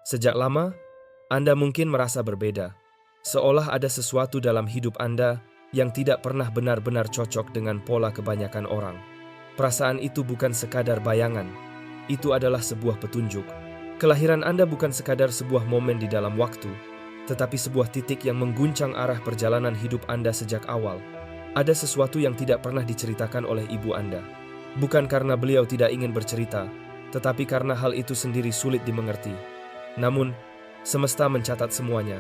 Sejak lama, Anda mungkin merasa berbeda, seolah ada sesuatu dalam hidup Anda yang tidak pernah benar-benar cocok dengan pola kebanyakan orang. Perasaan itu bukan sekadar bayangan, itu adalah sebuah petunjuk. Kelahiran Anda bukan sekadar sebuah momen di dalam waktu, tetapi sebuah titik yang mengguncang arah perjalanan hidup Anda sejak awal. Ada sesuatu yang tidak pernah diceritakan oleh ibu Anda. Bukan karena beliau tidak ingin bercerita, tetapi karena hal itu sendiri sulit dimengerti. Namun, semesta mencatat semuanya.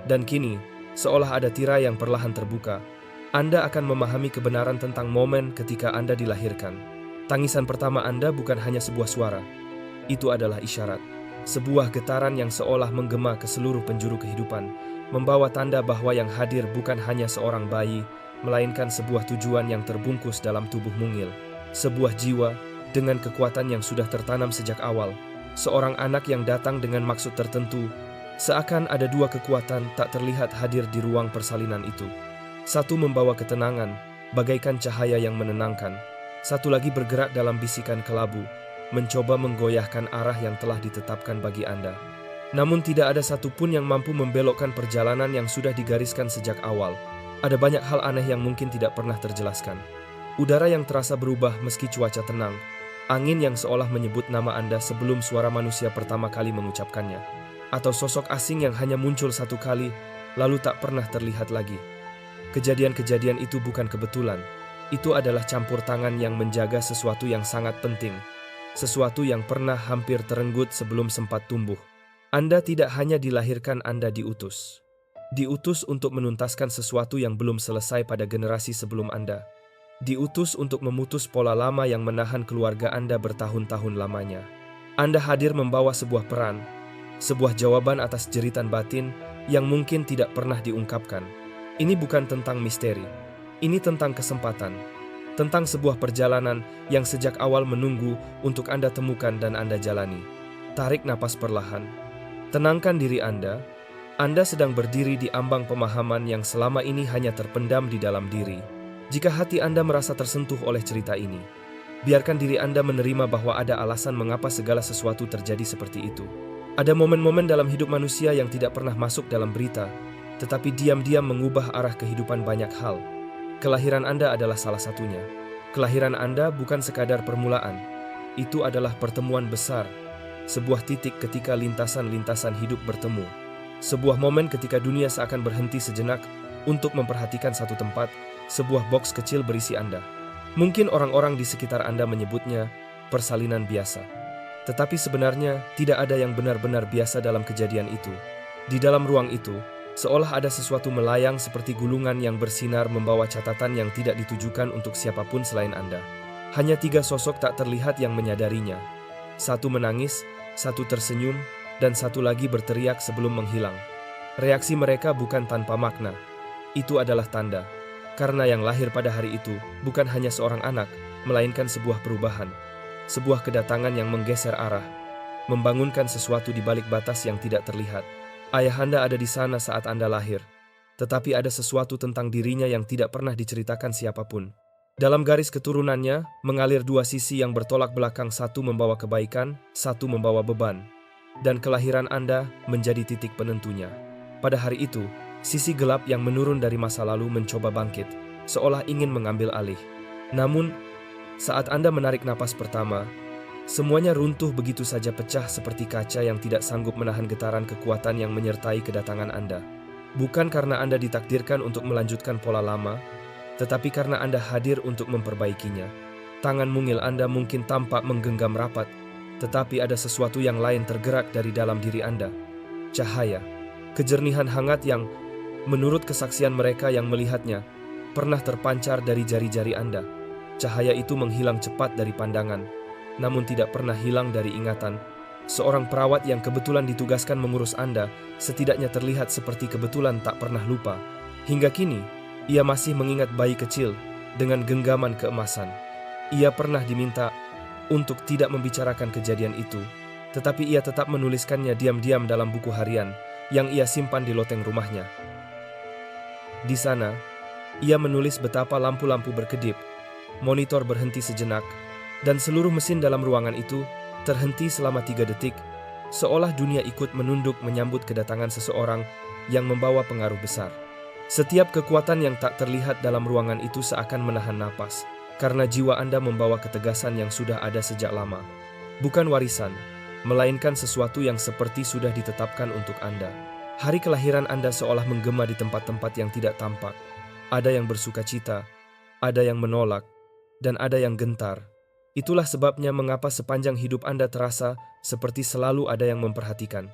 Dan kini, seolah ada tirai yang perlahan terbuka, Anda akan memahami kebenaran tentang momen ketika Anda dilahirkan. Tangisan pertama Anda bukan hanya sebuah suara. Itu adalah isyarat. Sebuah getaran yang seolah menggema ke seluruh penjuru kehidupan, membawa tanda bahwa yang hadir bukan hanya seorang bayi, melainkan sebuah tujuan yang terbungkus dalam tubuh mungil. Sebuah jiwa dengan kekuatan yang sudah tertanam sejak awal. Seorang anak yang datang dengan maksud tertentu, seakan ada dua kekuatan tak terlihat hadir di ruang persalinan itu. Satu membawa ketenangan, bagaikan cahaya yang menenangkan. Satu lagi bergerak dalam bisikan kelabu, mencoba menggoyahkan arah yang telah ditetapkan bagi Anda. Namun tidak ada satupun yang mampu membelokkan perjalanan yang sudah digariskan sejak awal. Ada banyak hal aneh yang mungkin tidak pernah terjelaskan. Udara yang terasa berubah meski cuaca tenang. Angin yang seolah menyebut nama Anda sebelum suara manusia pertama kali mengucapkannya. Atau sosok asing yang hanya muncul satu kali, lalu tak pernah terlihat lagi. Kejadian-kejadian itu bukan kebetulan. Itu adalah campur tangan yang menjaga sesuatu yang sangat penting. Sesuatu yang pernah hampir terenggut sebelum sempat tumbuh. Anda tidak hanya dilahirkan, Anda diutus. Diutus untuk menuntaskan sesuatu yang belum selesai pada generasi sebelum Anda. Diutus untuk memutus pola lama yang menahan keluarga Anda bertahun-tahun lamanya. Anda hadir membawa sebuah peran, sebuah jawaban atas jeritan batin yang mungkin tidak pernah diungkapkan. Ini bukan tentang misteri, ini tentang kesempatan, tentang sebuah perjalanan yang sejak awal menunggu untuk Anda temukan dan Anda jalani. Tarik napas perlahan, tenangkan diri Anda. Anda sedang berdiri di ambang pemahaman yang selama ini hanya terpendam di dalam diri. Jika hati Anda merasa tersentuh oleh cerita ini, biarkan diri Anda menerima bahwa ada alasan mengapa segala sesuatu terjadi seperti itu. Ada momen-momen dalam hidup manusia yang tidak pernah masuk dalam berita, tetapi diam-diam mengubah arah kehidupan banyak hal. Kelahiran Anda adalah salah satunya. Kelahiran Anda bukan sekadar permulaan, itu adalah pertemuan besar, sebuah titik ketika lintasan-lintasan hidup bertemu. Sebuah momen ketika dunia seakan berhenti sejenak untuk memperhatikan satu tempat, sebuah boks kecil berisi Anda. Mungkin orang-orang di sekitar Anda menyebutnya persalinan biasa. Tetapi sebenarnya tidak ada yang benar-benar biasa dalam kejadian itu. Di dalam ruang itu, seolah ada sesuatu melayang seperti gulungan yang bersinar membawa catatan yang tidak ditujukan untuk siapapun selain Anda. Hanya 3 sosok tak terlihat yang menyadarinya. Satu menangis, satu tersenyum, dan satu lagi berteriak sebelum menghilang. Reaksi mereka bukan tanpa makna. Itu adalah tanda. Karena yang lahir pada hari itu bukan hanya seorang anak, melainkan sebuah perubahan. Sebuah kedatangan yang menggeser arah, membangunkan sesuatu di balik batas yang tidak terlihat. Ayah Anda ada di sana saat Anda lahir, tetapi ada sesuatu tentang dirinya yang tidak pernah diceritakan siapapun. Dalam garis keturunannya, mengalir 2 sisi yang bertolak belakang, satu membawa kebaikan, satu membawa beban. Dan kelahiran Anda menjadi titik penentunya. Pada hari itu, sisi gelap yang menurun dari masa lalu mencoba bangkit, seolah ingin mengambil alih. Namun, saat Anda menarik napas pertama, semuanya runtuh begitu saja, pecah seperti kaca yang tidak sanggup menahan getaran kekuatan yang menyertai kedatangan Anda. Bukan karena Anda ditakdirkan untuk melanjutkan pola lama, tetapi karena Anda hadir untuk memperbaikinya. Tangan mungil Anda mungkin tampak menggenggam rapat, tetapi ada sesuatu yang lain tergerak dari dalam diri Anda. Cahaya, kejernihan hangat yang, menurut kesaksian mereka yang melihatnya, pernah terpancar dari jari-jari Anda. Cahaya itu menghilang cepat dari pandangan, namun tidak pernah hilang dari ingatan. Seorang perawat yang kebetulan ditugaskan mengurus Anda, setidaknya terlihat seperti kebetulan tak pernah lupa. Hingga kini, ia masih mengingat bayi kecil dengan genggaman keemasan. Ia pernah diminta untuk tidak membicarakan kejadian itu, tetapi ia tetap menuliskannya diam-diam dalam buku harian yang ia simpan di loteng rumahnya. Di sana, ia menulis betapa lampu-lampu berkedip, monitor berhenti sejenak, dan seluruh mesin dalam ruangan itu terhenti selama 3 detik, seolah dunia ikut menunduk menyambut kedatangan seseorang yang membawa pengaruh besar. Setiap kekuatan yang tak terlihat dalam ruangan itu seakan menahan napas, karena jiwa Anda membawa ketegasan yang sudah ada sejak lama. Bukan warisan, melainkan sesuatu yang seperti sudah ditetapkan untuk Anda. Hari kelahiran Anda seolah menggema di tempat-tempat yang tidak tampak. Ada yang bersuka cita, ada yang menolak, dan ada yang gentar. Itulah sebabnya mengapa sepanjang hidup Anda terasa seperti selalu ada yang memperhatikan.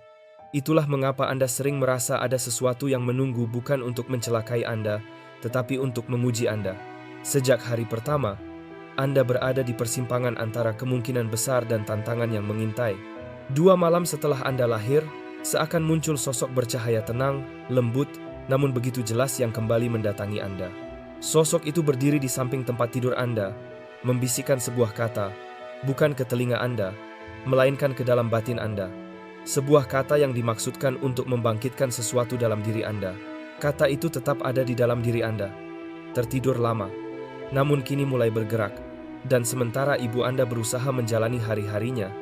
Itulah mengapa Anda sering merasa ada sesuatu yang menunggu bukan untuk mencelakai Anda, tetapi untuk menguji Anda. Sejak hari pertama, Anda berada di persimpangan antara kemungkinan besar dan tantangan yang mengintai. 2 malam setelah Anda lahir, seakan muncul sosok bercahaya tenang, lembut, namun begitu jelas yang kembali mendatangi Anda. Sosok itu berdiri di samping tempat tidur Anda, membisikkan sebuah kata, bukan ke telinga Anda, melainkan ke dalam batin Anda. Sebuah kata yang dimaksudkan untuk membangkitkan sesuatu dalam diri Anda. Kata itu tetap ada di dalam diri Anda. Tertidur lama, namun kini mulai bergerak. Dan sementara ibu Anda berusaha menjalani hari-harinya,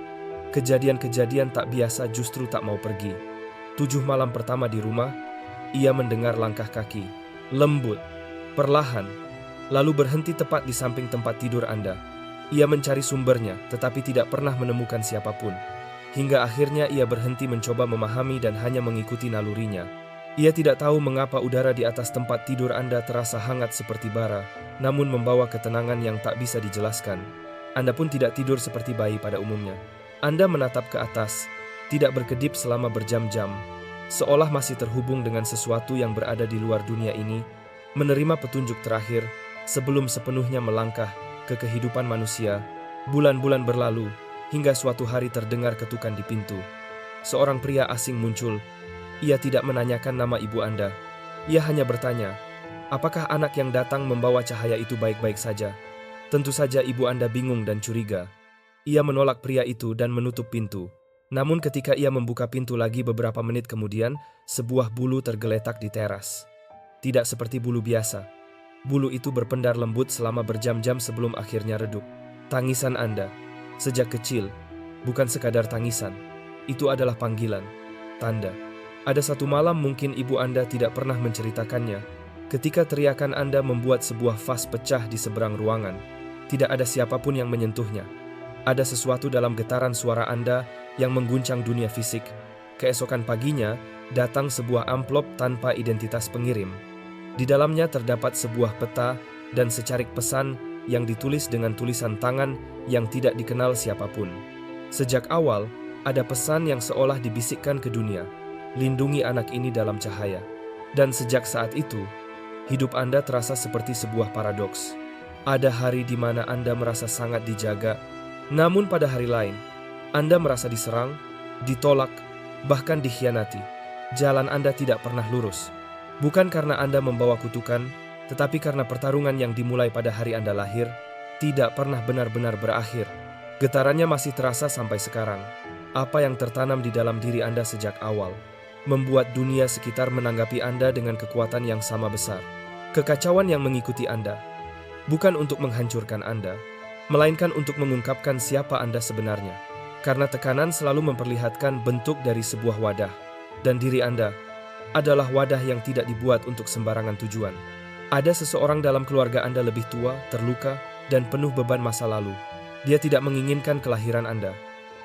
kejadian-kejadian tak biasa justru tak mau pergi. 7 malam pertama di rumah, ia mendengar langkah kaki. Lembut, perlahan, lalu berhenti tepat di samping tempat tidur Anda. Ia mencari sumbernya, tetapi tidak pernah menemukan siapapun. Hingga akhirnya ia berhenti mencoba memahami dan hanya mengikuti nalurinya. Ia tidak tahu mengapa udara di atas tempat tidur Anda terasa hangat seperti bara, namun membawa ketenangan yang tak bisa dijelaskan. Anda pun tidak tidur seperti bayi pada umumnya. Anda menatap ke atas, tidak berkedip selama berjam-jam, seolah masih terhubung dengan sesuatu yang berada di luar dunia ini, menerima petunjuk terakhir sebelum sepenuhnya melangkah ke kehidupan manusia. Bulan-bulan berlalu, hingga suatu hari terdengar ketukan di pintu. Seorang pria asing muncul. Ia tidak menanyakan nama ibu Anda. Ia hanya bertanya, apakah anak yang datang membawa cahaya itu baik-baik saja? Tentu saja ibu Anda bingung dan curiga. Ia menolak pria itu dan menutup pintu. Namun ketika ia membuka pintu lagi beberapa menit kemudian, sebuah bulu tergeletak di teras. Tidak seperti bulu biasa. Bulu itu berpendar lembut selama berjam-jam sebelum akhirnya redup. Tangisan Anda sejak kecil, bukan sekadar tangisan. Itu adalah panggilan, tanda. Ada satu malam mungkin ibu Anda tidak pernah menceritakannya, ketika teriakan Anda membuat sebuah vas pecah di seberang ruangan. Tidak ada siapapun yang menyentuhnya. Ada sesuatu dalam getaran suara Anda yang mengguncang dunia fisik. Keesokan paginya, datang sebuah amplop tanpa identitas pengirim. Di dalamnya terdapat sebuah peta dan secarik pesan yang ditulis dengan tulisan tangan yang tidak dikenal siapapun. Sejak awal, ada pesan yang seolah dibisikkan ke dunia, lindungi anak ini dalam cahaya. Dan sejak saat itu, hidup Anda terasa seperti sebuah paradoks. Ada hari di mana Anda merasa sangat dijaga, namun pada hari lain, Anda merasa diserang, ditolak, bahkan dikhianati. Jalan Anda tidak pernah lurus. Bukan karena Anda membawa kutukan, tetapi karena pertarungan yang dimulai pada hari Anda lahir, tidak pernah benar-benar berakhir. Getarannya masih terasa sampai sekarang. Apa yang tertanam di dalam diri Anda sejak awal, membuat dunia sekitar menanggapi Anda dengan kekuatan yang sama besar. Kekacauan yang mengikuti Anda, bukan untuk menghancurkan Anda, melainkan untuk mengungkapkan siapa Anda sebenarnya. Karena tekanan selalu memperlihatkan bentuk dari sebuah wadah, dan diri Anda adalah wadah yang tidak dibuat untuk sembarangan tujuan. Ada seseorang dalam keluarga Anda lebih tua, terluka, dan penuh beban masa lalu. Dia tidak menginginkan kelahiran Anda.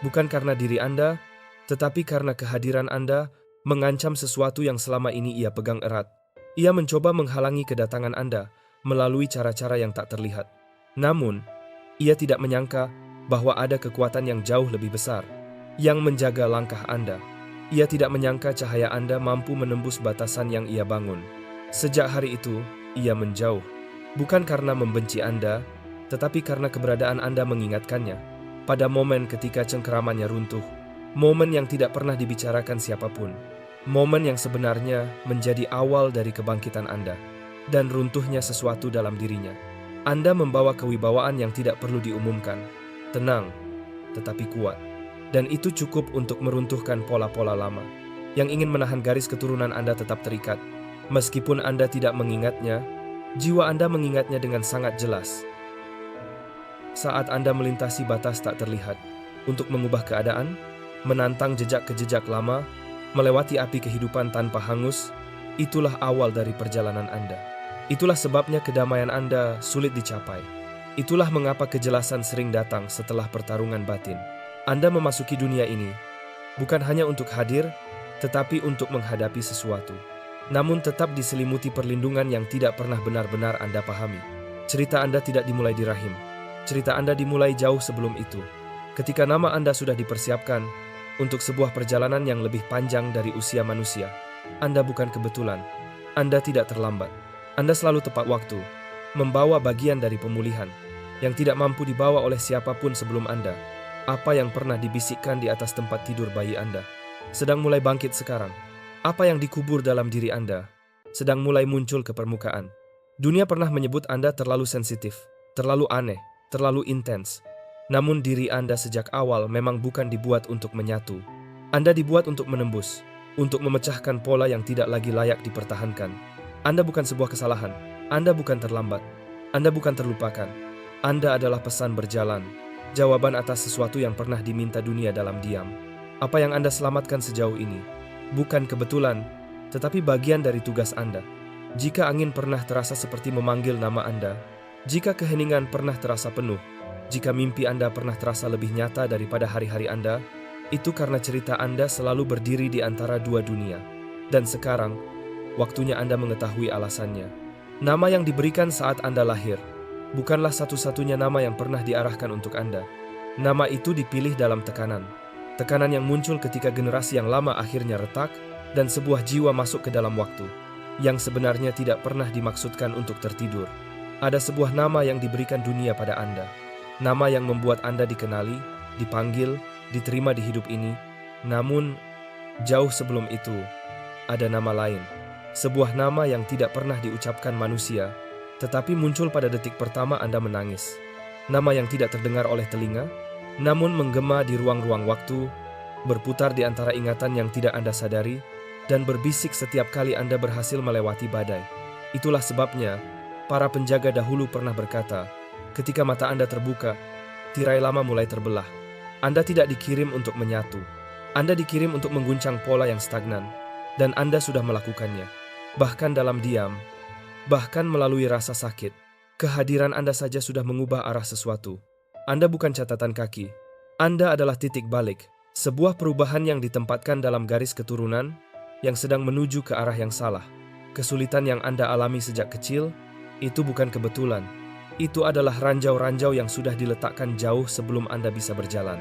Bukan karena diri Anda, tetapi karena kehadiran Anda mengancam sesuatu yang selama ini ia pegang erat. Ia mencoba menghalangi kedatangan Anda melalui cara-cara yang tak terlihat. Namun, ia tidak menyangka bahwa ada kekuatan yang jauh lebih besar yang menjaga langkah Anda. Ia tidak menyangka cahaya Anda mampu menembus batasan yang ia bangun. Sejak hari itu, ia menjauh, bukan karena membenci Anda, tetapi karena keberadaan Anda mengingatkannya. Pada momen ketika cengkeramannya runtuh, momen yang tidak pernah dibicarakan siapapun, momen yang sebenarnya menjadi awal dari kebangkitan Anda, dan runtuhnya sesuatu dalam dirinya. Anda membawa kewibawaan yang tidak perlu diumumkan, tenang, tetapi kuat. Dan itu cukup untuk meruntuhkan pola-pola lama, yang ingin menahan garis keturunan Anda tetap terikat. Meskipun Anda tidak mengingatnya, jiwa Anda mengingatnya dengan sangat jelas. Saat Anda melintasi batas tak terlihat untuk mengubah keadaan, menantang jejak ke jejak lama, melewati api kehidupan tanpa hangus. Itulah awal dari perjalanan Anda. Itulah sebabnya kedamaian Anda sulit dicapai. Itulah mengapa kejelasan sering datang setelah pertarungan batin. Anda memasuki dunia ini bukan hanya untuk hadir, tetapi untuk menghadapi sesuatu. Namun tetap diselimuti perlindungan yang tidak pernah benar-benar Anda pahami. Cerita Anda tidak dimulai di rahim. Cerita Anda dimulai jauh sebelum itu. Ketika nama Anda sudah dipersiapkan untuk sebuah perjalanan yang lebih panjang dari usia manusia. Anda bukan kebetulan. Anda tidak terlambat. Anda selalu tepat waktu, membawa bagian dari pemulihan yang tidak mampu dibawa oleh siapapun sebelum Anda. Apa yang pernah dibisikkan di atas tempat tidur bayi Anda sedang mulai bangkit sekarang. Apa yang dikubur dalam diri Anda sedang mulai muncul ke permukaan. Dunia pernah menyebut Anda terlalu sensitif, terlalu aneh, terlalu intens. Namun diri Anda sejak awal memang bukan dibuat untuk menyatu. Anda dibuat untuk menembus, untuk memecahkan pola yang tidak lagi layak dipertahankan. Anda bukan sebuah kesalahan. Anda bukan terlambat. Anda bukan terlupakan. Anda adalah pesan berjalan, jawaban atas sesuatu yang pernah diminta dunia dalam diam. Apa yang Anda selamatkan sejauh ini bukan kebetulan, tetapi bagian dari tugas Anda. Jika angin pernah terasa seperti memanggil nama Anda, jika keheningan pernah terasa penuh, jika mimpi Anda pernah terasa lebih nyata daripada hari-hari Anda, itu karena cerita Anda selalu berdiri di antara dua dunia. Dan sekarang, waktunya Anda mengetahui alasannya. Nama yang diberikan saat Anda lahir bukanlah satu-satunya nama yang pernah diarahkan untuk Anda. Nama itu dipilih dalam tekanan. Tekanan yang muncul ketika generasi yang lama akhirnya retak dan sebuah jiwa masuk ke dalam waktu yang sebenarnya tidak pernah dimaksudkan untuk tertidur. Ada sebuah nama yang diberikan dunia pada Anda. Nama yang membuat Anda dikenali, dipanggil, diterima di hidup ini. Namun, jauh sebelum itu, ada nama lain. Sebuah nama yang tidak pernah diucapkan manusia, tetapi muncul pada detik pertama Anda menangis. Nama yang tidak terdengar oleh telinga, namun menggema di ruang-ruang waktu, berputar di antara ingatan yang tidak Anda sadari, dan berbisik setiap kali Anda berhasil melewati badai. Itulah sebabnya, para penjaga dahulu pernah berkata, ketika mata Anda terbuka, tirai lama mulai terbelah. Anda tidak dikirim untuk menyatu. Anda dikirim untuk mengguncang pola yang stagnan, dan Anda sudah melakukannya. Bahkan dalam diam, bahkan melalui rasa sakit, kehadiran Anda saja sudah mengubah arah sesuatu. Anda bukan catatan kaki. Anda adalah titik balik, sebuah perubahan yang ditempatkan dalam garis keturunan yang sedang menuju ke arah yang salah. Kesulitan yang Anda alami sejak kecil, itu bukan kebetulan. Itu adalah ranjau-ranjau yang sudah diletakkan jauh sebelum Anda bisa berjalan.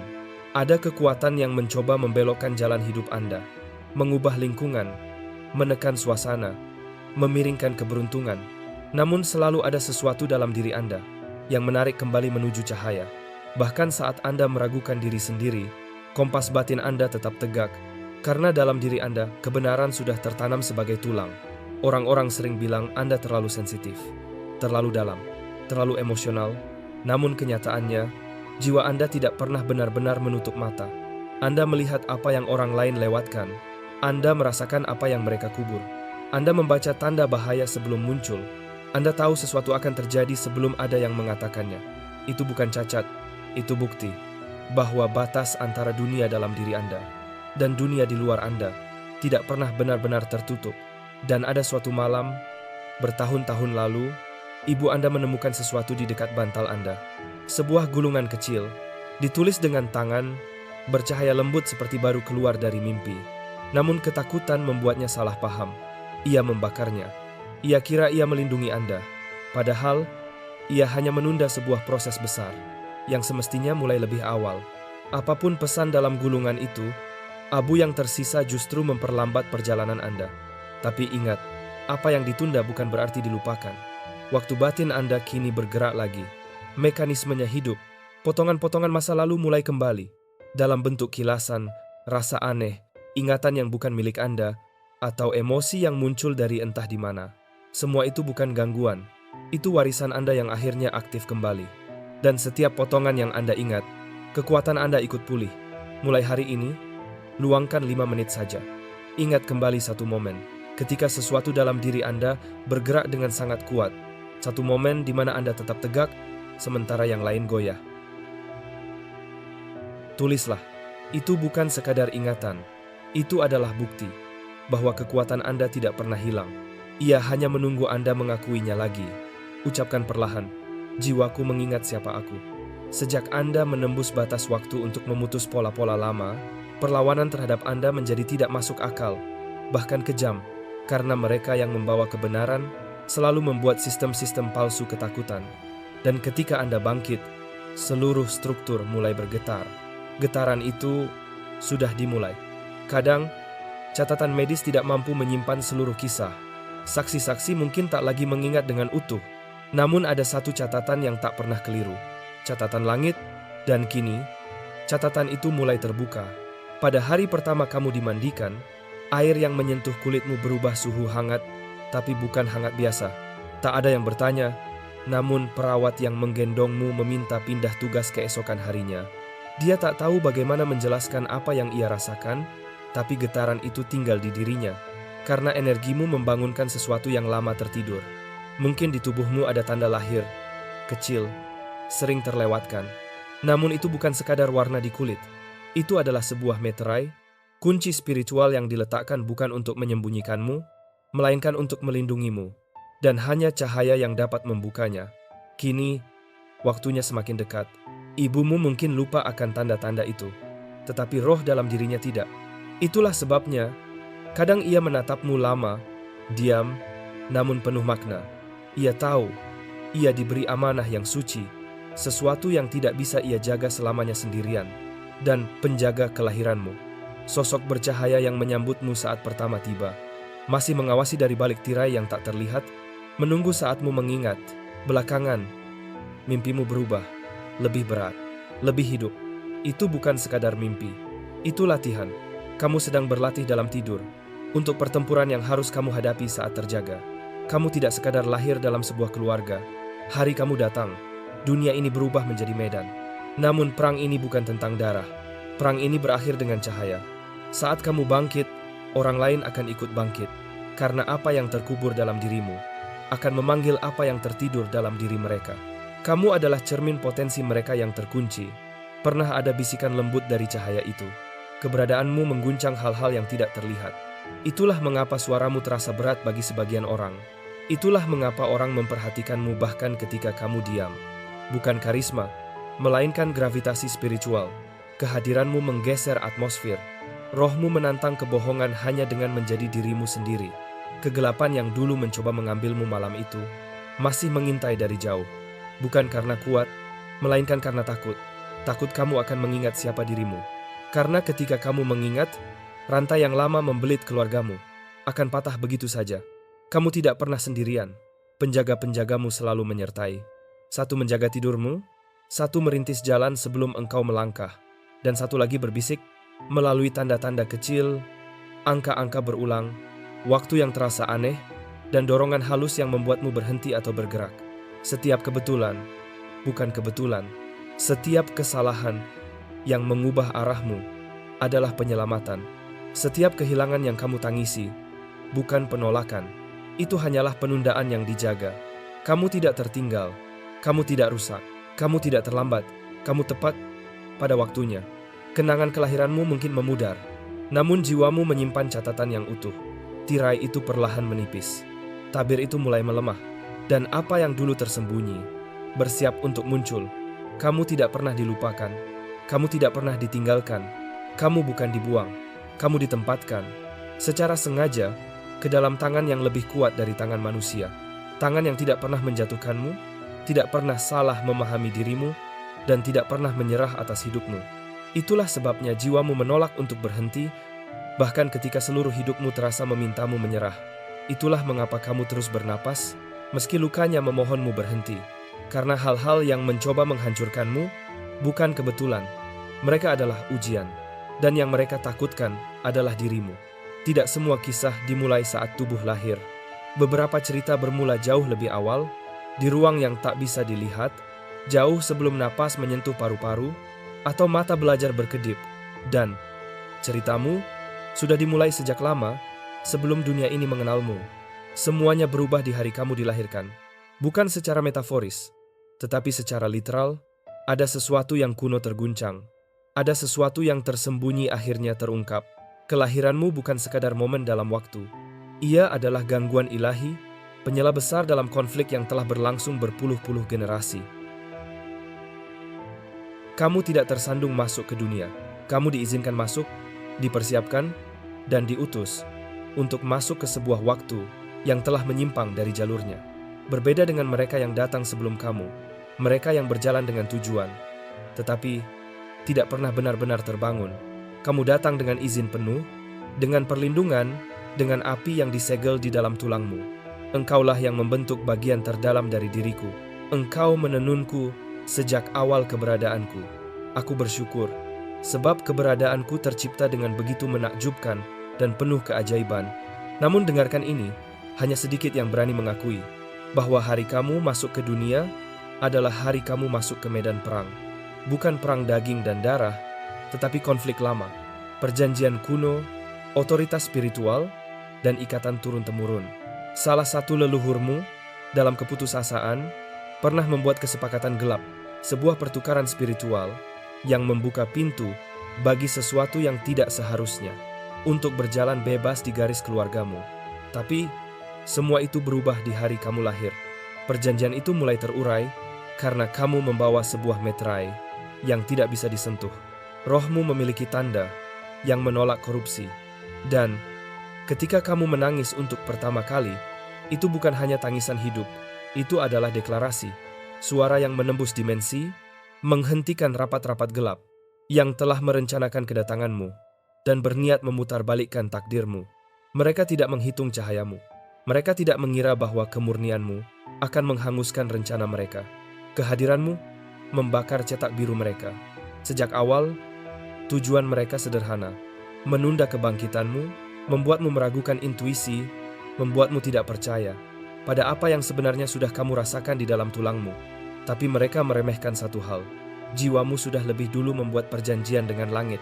Ada kekuatan yang mencoba membelokkan jalan hidup Anda, mengubah lingkungan, menekan suasana, memiringkan keberuntungan. Namun selalu ada sesuatu dalam diri Anda yang menarik kembali menuju cahaya. Bahkan saat Anda meragukan diri sendiri, kompas batin Anda tetap tegak, karena dalam diri Anda kebenaran sudah tertanam sebagai tulang. Orang-orang sering bilang Anda terlalu sensitif, terlalu dalam, terlalu emosional. Namun kenyataannya, jiwa Anda tidak pernah benar-benar menutup mata. Anda melihat apa yang orang lain lewatkan. Anda merasakan apa yang mereka kubur. Anda membaca tanda bahaya sebelum muncul. Anda tahu sesuatu akan terjadi sebelum ada yang mengatakannya. Itu bukan cacat, itu bukti bahwa batas antara dunia dalam diri Anda dan dunia di luar Anda tidak pernah benar-benar tertutup. Dan ada suatu malam, bertahun-tahun lalu, ibu Anda menemukan sesuatu di dekat bantal Anda. Sebuah gulungan kecil, ditulis dengan tangan, bercahaya lembut seperti baru keluar dari mimpi. Namun ketakutan membuatnya salah paham. Ia membakarnya. Ia kira ia melindungi Anda. Padahal, ia hanya menunda sebuah proses besar yang semestinya mulai lebih awal. Apapun pesan dalam gulungan itu, abu yang tersisa justru memperlambat perjalanan Anda. Tapi ingat, apa yang ditunda bukan berarti dilupakan. Waktu batin Anda kini bergerak lagi. Mekanismenya hidup. Potongan-potongan masa lalu mulai kembali. Dalam bentuk kilasan, rasa aneh, ingatan yang bukan milik Anda, atau emosi yang muncul dari entah di mana. Semua itu bukan gangguan. Itu warisan Anda yang akhirnya aktif kembali. Dan setiap potongan yang Anda ingat, kekuatan Anda ikut pulih. Mulai hari ini, luangkan 5 menit saja. Ingat kembali satu momen, ketika sesuatu dalam diri Anda bergerak dengan sangat kuat. Satu momen di mana Anda tetap tegak, sementara yang lain goyah. Tulislah. Itu bukan sekadar ingatan, itu adalah bukti bahwa kekuatan Anda tidak pernah hilang. Ia hanya menunggu Anda mengakuinya lagi. Ucapkan perlahan, jiwaku mengingat siapa aku. Sejak Anda menembus batas waktu untuk memutus pola-pola lama, perlawanan terhadap Anda menjadi tidak masuk akal, bahkan kejam, karena mereka yang membawa kebenaran selalu membuat sistem-sistem palsu ketakutan. Dan ketika Anda bangkit, seluruh struktur mulai bergetar. Getaran itu sudah dimulai. Kadang, catatan medis tidak mampu menyimpan seluruh kisah. Saksi-saksi mungkin tak lagi mengingat dengan utuh. Namun ada satu catatan yang tak pernah keliru. Catatan langit, dan kini, catatan itu mulai terbuka. Pada hari pertama kamu dimandikan, air yang menyentuh kulitmu berubah suhu hangat, tapi bukan hangat biasa. Tak ada yang bertanya, namun perawat yang menggendongmu meminta pindah tugas keesokan harinya. Dia tak tahu bagaimana menjelaskan apa yang ia rasakan, tapi getaran itu tinggal di dirinya, karena energimu membangunkan sesuatu yang lama tertidur. Mungkin di tubuhmu ada tanda lahir, kecil, sering terlewatkan. Namun itu bukan sekadar warna di kulit. Itu adalah sebuah meterai, kunci spiritual yang diletakkan bukan untuk menyembunyikanmu, melainkan untuk melindungimu. Dan hanya cahaya yang dapat membukanya. Kini, waktunya semakin dekat. Ibumu mungkin lupa akan tanda-tanda itu, tetapi roh dalam dirinya tidak. Itulah sebabnya, kadang ia menatapmu lama, diam, namun penuh makna. Ia tahu, ia diberi amanah yang suci, sesuatu yang tidak bisa ia jaga selamanya sendirian, dan penjaga kelahiranmu. Sosok bercahaya yang menyambutmu saat pertama tiba, masih mengawasi dari balik tirai yang tak terlihat, menunggu saatmu mengingat. Belakangan, mimpimu berubah. Lebih berat, lebih hidup. Itu bukan sekadar mimpi. Itu latihan. Kamu sedang berlatih dalam tidur untuk pertempuran yang harus kamu hadapi saat terjaga. Kamu tidak sekadar lahir dalam sebuah keluarga. Hari kamu datang, dunia ini berubah menjadi medan. Namun perang ini bukan tentang darah. Perang ini berakhir dengan cahaya. Saat kamu bangkit, orang lain akan ikut bangkit. Karena apa yang terkubur dalam dirimu akan memanggil apa yang tertidur dalam diri mereka. Kamu adalah cermin potensi mereka yang terkunci. Pernah ada bisikan lembut dari cahaya itu. Keberadaanmu mengguncang hal-hal yang tidak terlihat. Itulah mengapa suaramu terasa berat bagi sebagian orang. Itulah mengapa orang memperhatikanmu bahkan ketika kamu diam. Bukan karisma, melainkan gravitasi spiritual. Kehadiranmu menggeser atmosfer. Rohmu menantang kebohongan hanya dengan menjadi dirimu sendiri. Kegelapan yang dulu mencoba mengambilmu malam itu masih mengintai dari jauh. Bukan karena kuat, melainkan karena takut. Takut kamu akan mengingat siapa dirimu. Karena ketika kamu mengingat, rantai yang lama membelit keluargamu akan patah begitu saja. Kamu tidak pernah sendirian. Penjaga-penjagamu selalu menyertai. Satu menjaga tidurmu, satu merintis jalan sebelum engkau melangkah, dan satu lagi berbisik melalui tanda-tanda kecil, angka-angka berulang, waktu yang terasa aneh, dan dorongan halus yang membuatmu berhenti atau bergerak. Setiap kebetulan, bukan kebetulan, setiap kesalahan yang mengubah arahmu adalah penyelamatan. Setiap kehilangan yang kamu tangisi, bukan penolakan, itu hanyalah penundaan yang dijaga. Kamu tidak tertinggal, kamu tidak rusak, kamu tidak terlambat, kamu tepat pada waktunya. Kenangan kelahiranmu mungkin memudar, namun jiwamu menyimpan catatan yang utuh. Tirai itu perlahan menipis, tabir itu mulai melemah. Dan apa yang dulu tersembunyi, bersiap untuk muncul. Kamu tidak pernah dilupakan. Kamu tidak pernah ditinggalkan. Kamu bukan dibuang. Kamu ditempatkan secara sengaja ke dalam tangan yang lebih kuat dari tangan manusia. Tangan yang tidak pernah menjatuhkanmu, tidak pernah salah memahami dirimu, dan tidak pernah menyerah atas hidupmu. Itulah sebabnya jiwamu menolak untuk berhenti, bahkan ketika seluruh hidupmu terasa memintamu menyerah. Itulah mengapa kamu terus bernapas, meski lukanya memohonmu berhenti. Karena hal-hal yang mencoba menghancurkanmu bukan kebetulan. Mereka adalah ujian. Dan yang mereka takutkan adalah dirimu. Tidak semua kisah dimulai saat tubuh lahir. Beberapa cerita bermula jauh lebih awal, di ruang yang tak bisa dilihat, jauh sebelum napas menyentuh paru-paru, atau mata belajar berkedip. Dan ceritamu sudah dimulai sejak lama, sebelum dunia ini mengenalmu. Semuanya berubah di hari kamu dilahirkan. Bukan secara metaforis, tetapi secara literal, ada sesuatu yang kuno terguncang. Ada sesuatu yang tersembunyi akhirnya terungkap. Kelahiranmu bukan sekadar momen dalam waktu. Ia adalah gangguan ilahi, penyela besar dalam konflik yang telah berlangsung berpuluh-puluh generasi. Kamu tidak tersandung masuk ke dunia. Kamu diizinkan masuk, dipersiapkan, dan diutus untuk masuk ke sebuah waktu yang telah menyimpang dari jalurnya. Berbeda dengan mereka yang datang sebelum kamu, mereka yang berjalan dengan tujuan, tetapi tidak pernah benar-benar terbangun. Kamu datang dengan izin penuh, dengan perlindungan, dengan api yang disegel di dalam tulangmu. Engkaulah yang membentuk bagian terdalam dari diriku. Engkau menenunku sejak awal keberadaanku. Aku bersyukur, sebab keberadaanku tercipta dengan begitu menakjubkan dan penuh keajaiban. Namun dengarkan ini, hanya sedikit yang berani mengakui bahwa hari kamu masuk ke dunia adalah hari kamu masuk ke medan perang. Bukan perang daging dan darah, tetapi konflik lama, perjanjian kuno, otoritas spiritual, dan ikatan turun-temurun. Salah satu leluhurmu dalam keputusasaan pernah membuat kesepakatan gelap, sebuah pertukaran spiritual yang membuka pintu bagi sesuatu yang tidak seharusnya untuk berjalan bebas di garis keluargamu. Tapi semua itu berubah di hari kamu lahir. Perjanjian itu mulai terurai karena kamu membawa sebuah meterai yang tidak bisa disentuh. Rohmu memiliki tanda yang menolak korupsi. Dan ketika kamu menangis untuk pertama kali, itu bukan hanya tangisan hidup, itu adalah deklarasi. Suara yang menembus dimensi, menghentikan rapat-rapat gelap yang telah merencanakan kedatanganmu dan berniat memutarbalikkan takdirmu. Mereka tidak menghitung cahayamu. Mereka tidak mengira bahwa kemurnianmu akan menghanguskan rencana mereka. Kehadiranmu membakar cetak biru mereka. Sejak awal, tujuan mereka sederhana: menunda kebangkitanmu, membuatmu meragukan intuisi, membuatmu tidak percaya pada apa yang sebenarnya sudah kamu rasakan di dalam tulangmu. Tapi mereka meremehkan satu hal. Jiwamu sudah lebih dulu membuat perjanjian dengan langit.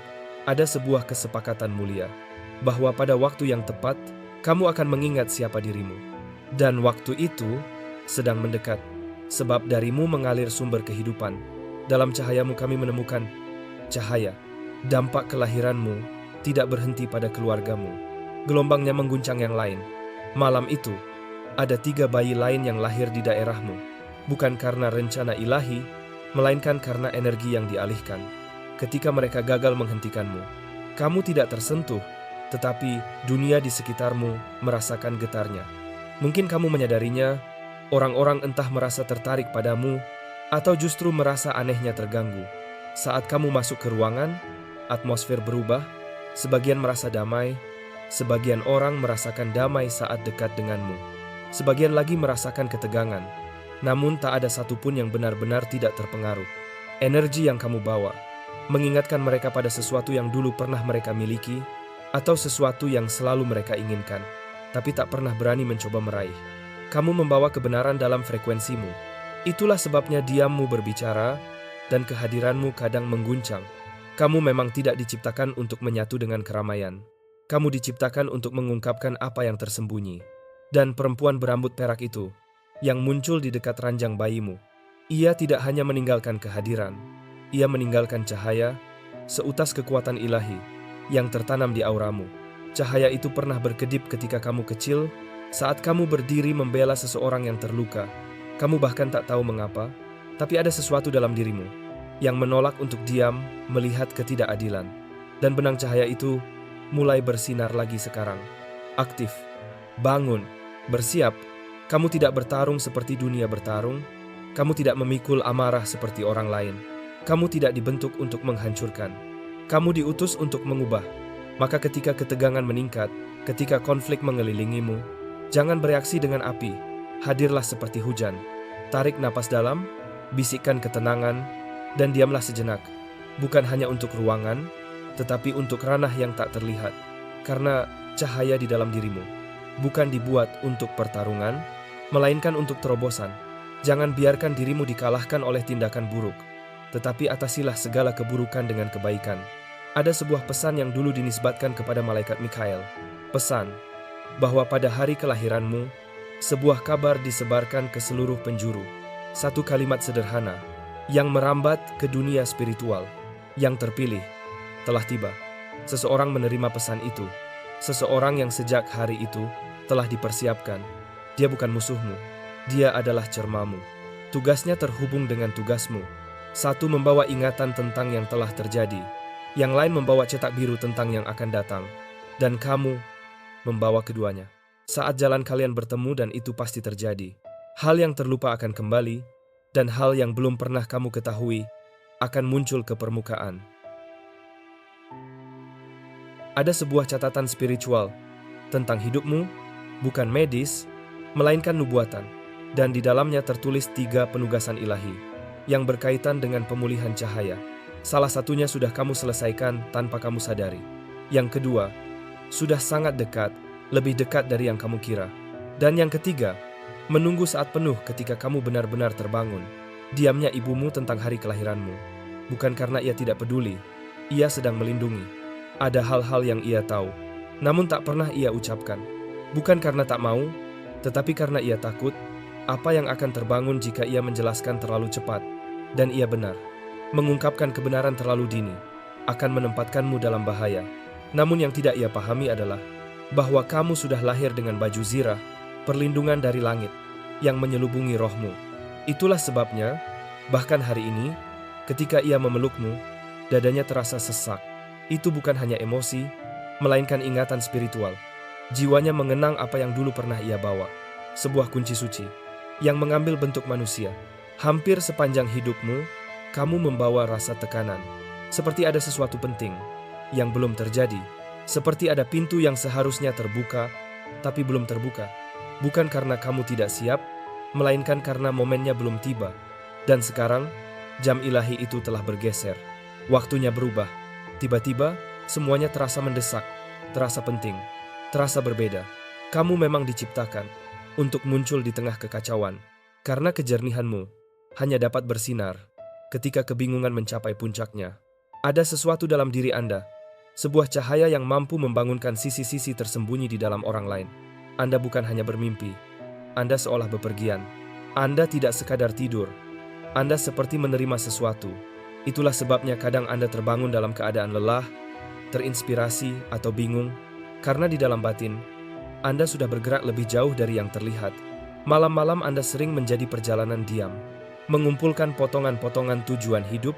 Ada sebuah kesepakatan mulia, bahwa pada waktu yang tepat, kamu akan mengingat siapa dirimu. Dan waktu itu sedang mendekat, sebab darimu mengalir sumber kehidupan. Dalam cahayamu kami menemukan cahaya. Dampak kelahiranmu tidak berhenti pada keluargamu. Gelombangnya mengguncang yang lain. Malam itu, ada 3 bayi lain yang lahir di daerahmu. Bukan karena rencana ilahi, melainkan karena energi yang dialihkan. Ketika mereka gagal menghentikanmu, kamu tidak tersentuh, tetapi dunia di sekitarmu merasakan getarnya. Mungkin kamu menyadarinya, orang-orang entah merasa tertarik padamu, atau justru merasa anehnya terganggu. Saat kamu masuk ke ruangan, atmosfer berubah, sebagian merasa damai, sebagian orang merasakan damai saat dekat denganmu. Sebagian lagi merasakan ketegangan. Namun tak ada satupun yang benar-benar tidak terpengaruh. Energi yang kamu bawa mengingatkan mereka pada sesuatu yang dulu pernah mereka miliki, atau sesuatu yang selalu mereka inginkan, tapi tak pernah berani mencoba meraih. Kamu membawa kebenaran dalam frekuensimu. Itulah sebabnya diammu berbicara, dan kehadiranmu kadang mengguncang. Kamu memang tidak diciptakan untuk menyatu dengan keramaian. Kamu diciptakan untuk mengungkapkan apa yang tersembunyi. Dan perempuan berambut perak itu, yang muncul di dekat ranjang bayimu, ia tidak hanya meninggalkan kehadiran, ia meninggalkan cahaya, seutas kekuatan ilahi yang tertanam di auramu. Cahaya itu pernah berkedip ketika kamu kecil, saat kamu berdiri membela seseorang yang terluka. Kamu bahkan tak tahu mengapa, tapi ada sesuatu dalam dirimu yang menolak untuk diam melihat ketidakadilan. Dan benang cahaya itu mulai bersinar lagi sekarang. Aktif, bangun, bersiap. Kamu tidak bertarung seperti dunia bertarung. Kamu tidak memikul amarah seperti orang lain. Kamu tidak dibentuk untuk menghancurkan. Kamu diutus untuk mengubah. Maka ketika ketegangan meningkat, ketika konflik mengelilingimu, jangan bereaksi dengan api. Hadirlah seperti hujan. Tarik napas dalam, bisikkan ketenangan, dan diamlah sejenak. Bukan hanya untuk ruangan, tetapi untuk ranah yang tak terlihat. Karena cahaya di dalam dirimu bukan dibuat untuk pertarungan, melainkan untuk terobosan. Jangan biarkan dirimu dikalahkan oleh tindakan buruk, tetapi atasilah segala keburukan dengan kebaikan. Ada sebuah pesan yang dulu dinisbatkan kepada malaikat Mikael. Pesan bahwa pada hari kelahiranmu, sebuah kabar disebarkan ke seluruh penjuru. Satu kalimat sederhana yang merambat ke dunia spiritual. Yang terpilih telah tiba. Seseorang menerima pesan itu. Seseorang yang sejak hari itu telah dipersiapkan. Dia bukan musuhmu. Dia adalah cermamu. Tugasnya terhubung dengan tugasmu. Satu membawa ingatan tentang yang telah terjadi. Yang lain membawa cetak biru tentang yang akan datang. Dan kamu membawa keduanya. Saat jalan kalian bertemu dan itu pasti terjadi. Hal yang terlupa akan kembali, dan hal yang belum pernah kamu ketahui akan muncul ke permukaan. Ada sebuah catatan spiritual tentang hidupmu, bukan medis, melainkan nubuatan. Dan di dalamnya tertulis 3 penugasan ilahi yang berkaitan dengan pemulihan cahaya. Salah satunya sudah kamu selesaikan tanpa kamu sadari. Yang kedua, sudah sangat dekat, lebih dekat dari yang kamu kira. Dan yang ketiga, menunggu saat penuh ketika kamu benar-benar terbangun. Diamnya ibumu tentang hari kelahiranmu. Bukan karena ia tidak peduli, ia sedang melindungi. Ada hal-hal yang ia tahu, namun tak pernah ia ucapkan. Bukan karena tak mau, tetapi karena ia takut apa yang akan terbangun jika ia menjelaskan terlalu cepat. Dan ia benar. Mengungkapkan kebenaran terlalu dini akan menempatkanmu dalam bahaya. Namun yang tidak ia pahami adalah bahwa kamu sudah lahir dengan baju zirah, perlindungan dari langit yang menyelubungi rohmu. Itulah sebabnya, bahkan hari ini, ketika ia memelukmu, dadanya terasa sesak. Itu bukan hanya emosi, melainkan ingatan spiritual. Jiwanya mengenang apa yang dulu pernah ia bawa. Sebuah kunci suci yang mengambil bentuk manusia. Hampir sepanjang hidupmu, kamu membawa rasa tekanan. Seperti ada sesuatu penting yang belum terjadi. Seperti ada pintu yang seharusnya terbuka, tapi belum terbuka. Bukan karena kamu tidak siap, melainkan karena momennya belum tiba. Dan sekarang, jam ilahi itu telah bergeser. Waktunya berubah. Tiba-tiba, semuanya terasa mendesak, terasa penting, terasa berbeda. Kamu memang diciptakan untuk muncul di tengah kekacauan, karena kejernihanmu hanya dapat bersinar ketika kebingungan mencapai puncaknya. Ada sesuatu dalam diri Anda, sebuah cahaya yang mampu membangunkan sisi-sisi tersembunyi di dalam orang lain. Anda bukan hanya bermimpi, Anda seolah bepergian. Anda tidak sekadar tidur, Anda seperti menerima sesuatu. Itulah sebabnya kadang Anda terbangun dalam keadaan lelah, terinspirasi, atau bingung, karena di dalam batin, Anda sudah bergerak lebih jauh dari yang terlihat. Malam-malam Anda sering menjadi perjalanan diam, mengumpulkan potongan-potongan tujuan hidup,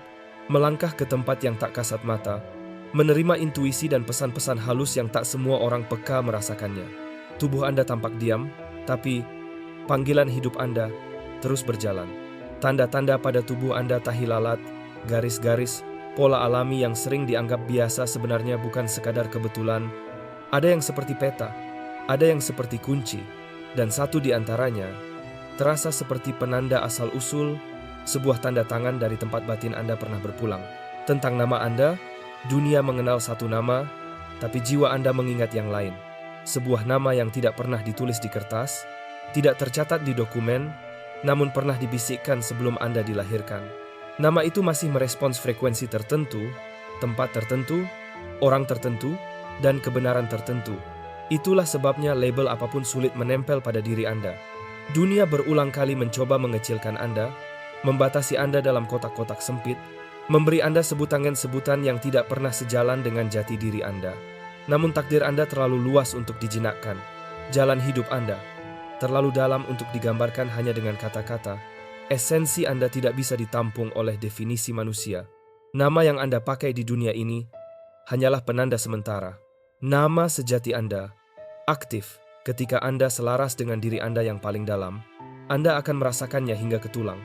melangkah ke tempat yang tak kasat mata, menerima intuisi dan pesan-pesan halus yang tak semua orang peka merasakannya. Tubuh Anda tampak diam, tapi panggilan hidup Anda terus berjalan. Tanda-tanda pada tubuh Anda tak hilalat. Garis-garis, pola alami yang sering dianggap biasa sebenarnya bukan sekadar kebetulan. Ada yang seperti peta, ada yang seperti kunci, dan satu di antaranya terasa seperti penanda asal-usul, sebuah tanda tangan dari tempat batin Anda pernah berpulang. Tentang nama Anda, dunia mengenal satu nama, tapi jiwa Anda mengingat yang lain. Sebuah nama yang tidak pernah ditulis di kertas, tidak tercatat di dokumen, namun pernah dibisikkan sebelum Anda dilahirkan. Nama itu masih merespons frekuensi tertentu, tempat tertentu, orang tertentu, dan kebenaran tertentu. Itulah sebabnya label apapun sulit menempel pada diri Anda. Dunia berulang kali mencoba mengecilkan Anda, membatasi Anda dalam kotak-kotak sempit, memberi Anda sebutan-sebutan yang tidak pernah sejalan dengan jati diri Anda. Namun takdir Anda terlalu luas untuk dijinakkan. Jalan hidup Anda terlalu dalam untuk digambarkan hanya dengan kata-kata. Esensi Anda tidak bisa ditampung oleh definisi manusia. Nama yang Anda pakai di dunia ini hanyalah penanda sementara. Nama sejati Anda aktif ketika Anda selaras dengan diri Anda yang paling dalam. Anda akan merasakannya hingga ke tulang.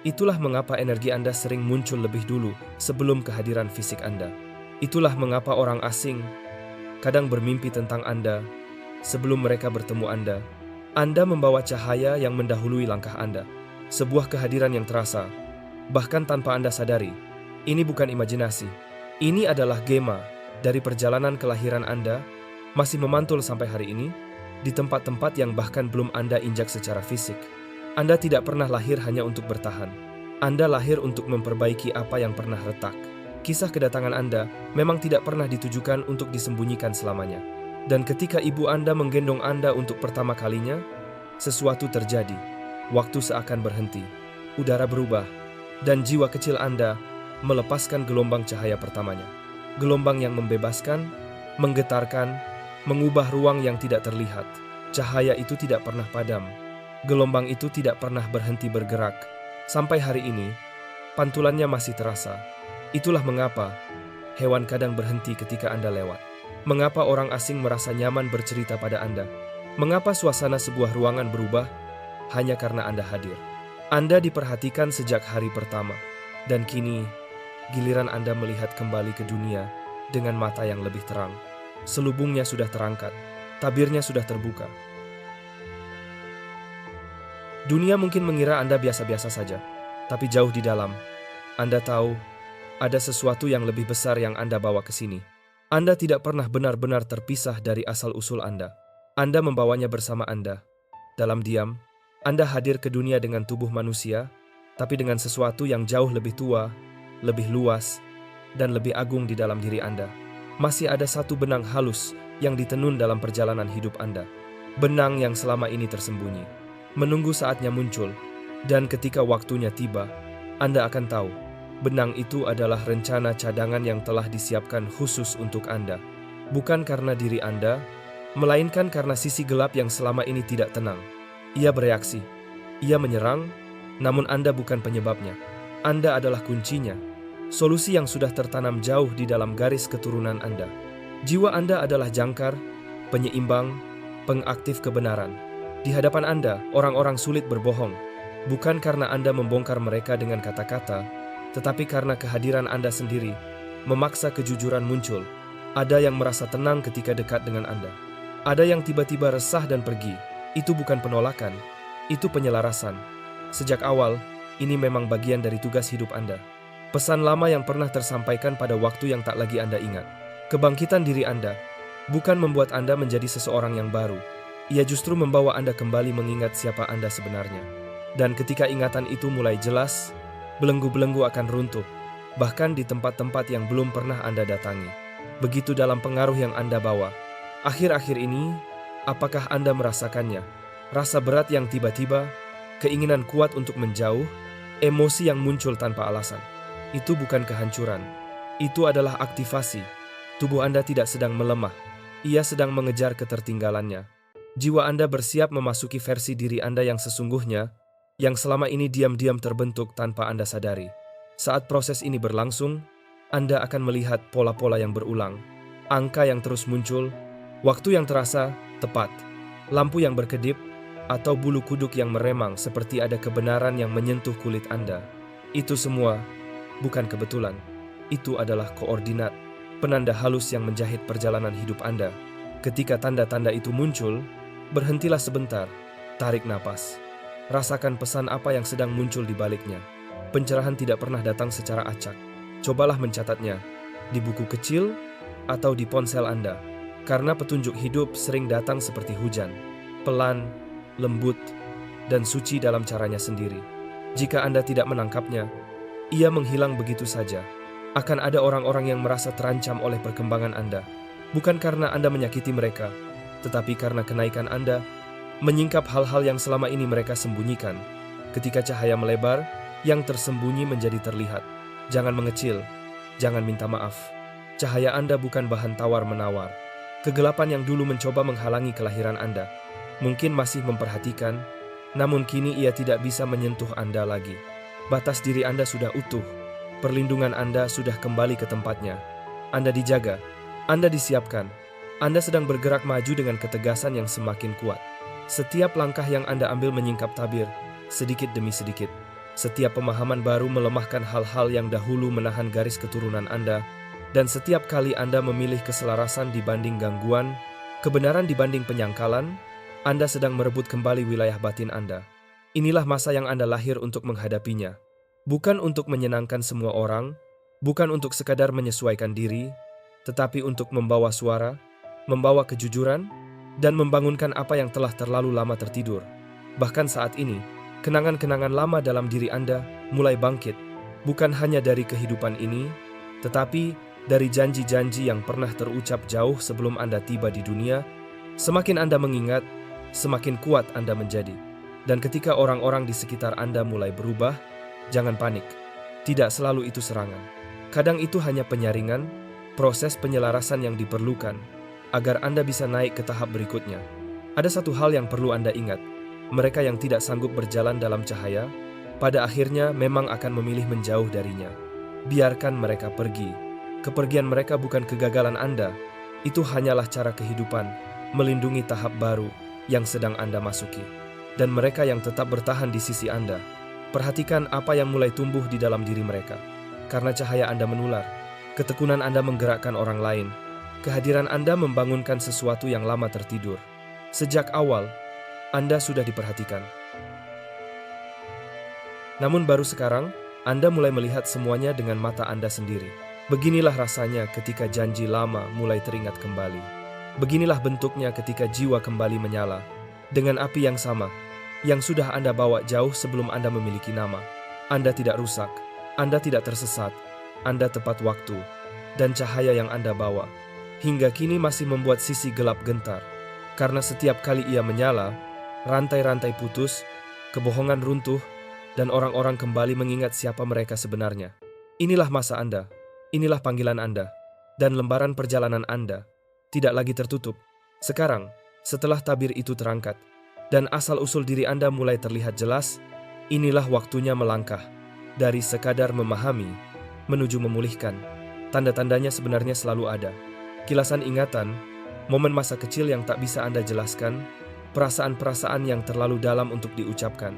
Itulah mengapa energi Anda sering muncul lebih dulu sebelum kehadiran fisik Anda. Itulah mengapa orang asing kadang bermimpi tentang Anda sebelum mereka bertemu Anda. Anda membawa cahaya yang mendahului langkah Anda. Sebuah kehadiran yang terasa, bahkan tanpa Anda sadari. Ini bukan imajinasi. Ini adalah gema dari perjalanan kelahiran Anda, masih memantul sampai hari ini, di tempat-tempat yang bahkan belum Anda injak secara fisik. Anda tidak pernah lahir hanya untuk bertahan. Anda lahir untuk memperbaiki apa yang pernah retak. Kisah kedatangan Anda memang tidak pernah ditujukan untuk disembunyikan selamanya. Dan ketika ibu Anda menggendong Anda untuk pertama kalinya, sesuatu terjadi. Waktu seakan berhenti, udara berubah, dan jiwa kecil Anda melepaskan gelombang cahaya pertamanya. Gelombang yang membebaskan, menggetarkan, mengubah ruang yang tidak terlihat. Cahaya itu tidak pernah padam. Gelombang itu tidak pernah berhenti bergerak. Sampai hari ini, pantulannya masih terasa. Itulah mengapa hewan kadang berhenti ketika Anda lewat. Mengapa orang asing merasa nyaman bercerita pada Anda? Mengapa suasana sebuah ruangan berubah hanya karena Anda hadir? Anda diperhatikan sejak hari pertama, dan kini giliran Anda melihat kembali ke dunia dengan mata yang lebih terang. Selubungnya sudah terangkat, tabirnya sudah terbuka. Dunia mungkin mengira Anda biasa-biasa saja, tapi jauh di dalam, Anda tahu ada sesuatu yang lebih besar yang Anda bawa ke sini. Anda tidak pernah benar-benar terpisah dari asal-usul Anda. Anda membawanya bersama Anda. Dalam diam, Anda hadir ke dunia dengan tubuh manusia, tapi dengan sesuatu yang jauh lebih tua, lebih luas, dan lebih agung di dalam diri Anda. Masih ada satu benang halus yang ditenun dalam perjalanan hidup Anda. Benang yang selama ini tersembunyi, menunggu saatnya muncul, dan ketika waktunya tiba, Anda akan tahu, benang itu adalah rencana cadangan yang telah disiapkan khusus untuk Anda. Bukan karena diri Anda, melainkan karena sisi gelap yang selama ini tidak tenang. Ia bereaksi, ia menyerang, namun Anda bukan penyebabnya. Anda adalah kuncinya, solusi yang sudah tertanam jauh di dalam garis keturunan Anda. Jiwa Anda adalah jangkar, penyeimbang, pengaktif kebenaran. Di hadapan Anda, orang-orang sulit berbohong, bukan karena Anda membongkar mereka dengan kata-kata, tetapi karena kehadiran Anda sendiri memaksa kejujuran muncul. Ada yang merasa tenang ketika dekat dengan Anda. Ada yang tiba-tiba resah dan pergi. Itu bukan penolakan, itu penyelarasan. Sejak awal, ini memang bagian dari tugas hidup Anda. Pesan lama yang pernah tersampaikan pada waktu yang tak lagi Anda ingat. Kebangkitan diri Anda bukan membuat Anda menjadi seseorang yang baru. Ia justru membawa Anda kembali mengingat siapa Anda sebenarnya. Dan ketika ingatan itu mulai jelas, belenggu-belenggu akan runtuh, bahkan di tempat-tempat yang belum pernah Anda datangi. Begitu dalam pengaruh yang Anda bawa. Akhir-akhir ini, apakah Anda merasakannya? Rasa berat yang tiba-tiba, keinginan kuat untuk menjauh, emosi yang muncul tanpa alasan. Itu bukan kehancuran. Itu adalah aktivasi. Tubuh Anda tidak sedang melemah. Ia sedang mengejar ketertinggalannya. Jiwa Anda bersiap memasuki versi diri Anda yang sesungguhnya, yang selama ini diam-diam terbentuk tanpa Anda sadari. Saat proses ini berlangsung, Anda akan melihat pola-pola yang berulang, angka yang terus muncul, waktu yang terasa tepat, lampu yang berkedip, atau bulu kuduk yang meremang seperti ada kebenaran yang menyentuh kulit Anda. Itu semua bukan kebetulan. Itu adalah koordinat, penanda halus yang menjahit perjalanan hidup Anda. Ketika tanda-tanda itu muncul, berhentilah sebentar, tarik napas. Rasakan pesan apa yang sedang muncul di baliknya. Pencerahan tidak pernah datang secara acak. Cobalah mencatatnya, di buku kecil atau di ponsel Anda. Karena petunjuk hidup sering datang seperti hujan, pelan, lembut, dan suci dalam caranya sendiri. Jika Anda tidak menangkapnya, ia menghilang begitu saja. Akan ada orang-orang yang merasa terancam oleh perkembangan Anda. Bukan karena Anda menyakiti mereka, tetapi karena kenaikan Anda menyingkap hal-hal yang selama ini mereka sembunyikan. Ketika cahaya melebar, yang tersembunyi menjadi terlihat. Jangan mengecil, jangan minta maaf. Cahaya Anda bukan bahan tawar-menawar. Kegelapan yang dulu mencoba menghalangi kelahiran Anda, mungkin masih memperhatikan, namun kini ia tidak bisa menyentuh Anda lagi. Batas diri Anda sudah utuh, perlindungan Anda sudah kembali ke tempatnya. Anda dijaga, Anda disiapkan, Anda sedang bergerak maju dengan ketegasan yang semakin kuat. Setiap langkah yang Anda ambil menyingkap tabir, sedikit demi sedikit. Setiap pemahaman baru melemahkan hal-hal yang dahulu menahan garis keturunan Anda, dan setiap kali Anda memilih keselarasan dibanding gangguan, kebenaran dibanding penyangkalan, Anda sedang merebut kembali wilayah batin Anda. Inilah masa yang Anda lahir untuk menghadapinya. Bukan untuk menyenangkan semua orang, bukan untuk sekadar menyesuaikan diri, tetapi untuk membawa suara, membawa kejujuran, dan membangunkan apa yang telah terlalu lama tertidur. Bahkan saat ini, kenangan-kenangan lama dalam diri Anda mulai bangkit, bukan hanya dari kehidupan ini, tetapi dari janji-janji yang pernah terucap jauh sebelum Anda tiba di dunia. Semakin Anda mengingat, semakin kuat Anda menjadi. Dan ketika orang-orang di sekitar Anda mulai berubah, jangan panik. Tidak selalu itu serangan. Kadang itu hanya penyaringan, proses penyelarasan yang diperlukan agar Anda bisa naik ke tahap berikutnya. Ada satu hal yang perlu Anda ingat. Mereka yang tidak sanggup berjalan dalam cahaya, pada akhirnya memang akan memilih menjauh darinya. Biarkan mereka pergi. Kepergian mereka bukan kegagalan Anda. Itu hanyalah cara kehidupan, melindungi tahap baru yang sedang Anda masuki. Dan mereka yang tetap bertahan di sisi Anda, perhatikan apa yang mulai tumbuh di dalam diri mereka. Karena cahaya Anda menular, ketekunan Anda menggerakkan orang lain, kehadiran Anda membangunkan sesuatu yang lama tertidur. Sejak awal, Anda sudah diperhatikan. Namun baru sekarang, Anda mulai melihat semuanya dengan mata Anda sendiri. Beginilah rasanya ketika janji lama mulai teringat kembali. Beginilah bentuknya ketika jiwa kembali menyala, dengan api yang sama, yang sudah Anda bawa jauh sebelum Anda memiliki nama. Anda tidak rusak, Anda tidak tersesat, Anda tepat waktu, dan cahaya yang Anda bawa, hingga kini masih membuat sisi gelap gentar. Karena setiap kali ia menyala, rantai-rantai putus, kebohongan runtuh, dan orang-orang kembali mengingat siapa mereka sebenarnya. Inilah masa Anda, inilah panggilan Anda, dan lembaran perjalanan Anda tidak lagi tertutup. Sekarang, setelah tabir itu terangkat, dan asal-usul diri Anda mulai terlihat jelas, inilah waktunya melangkah, dari sekadar memahami, menuju memulihkan. Tanda-tandanya sebenarnya selalu ada. Kilasan ingatan, momen masa kecil yang tak bisa Anda jelaskan, perasaan-perasaan yang terlalu dalam untuk diucapkan.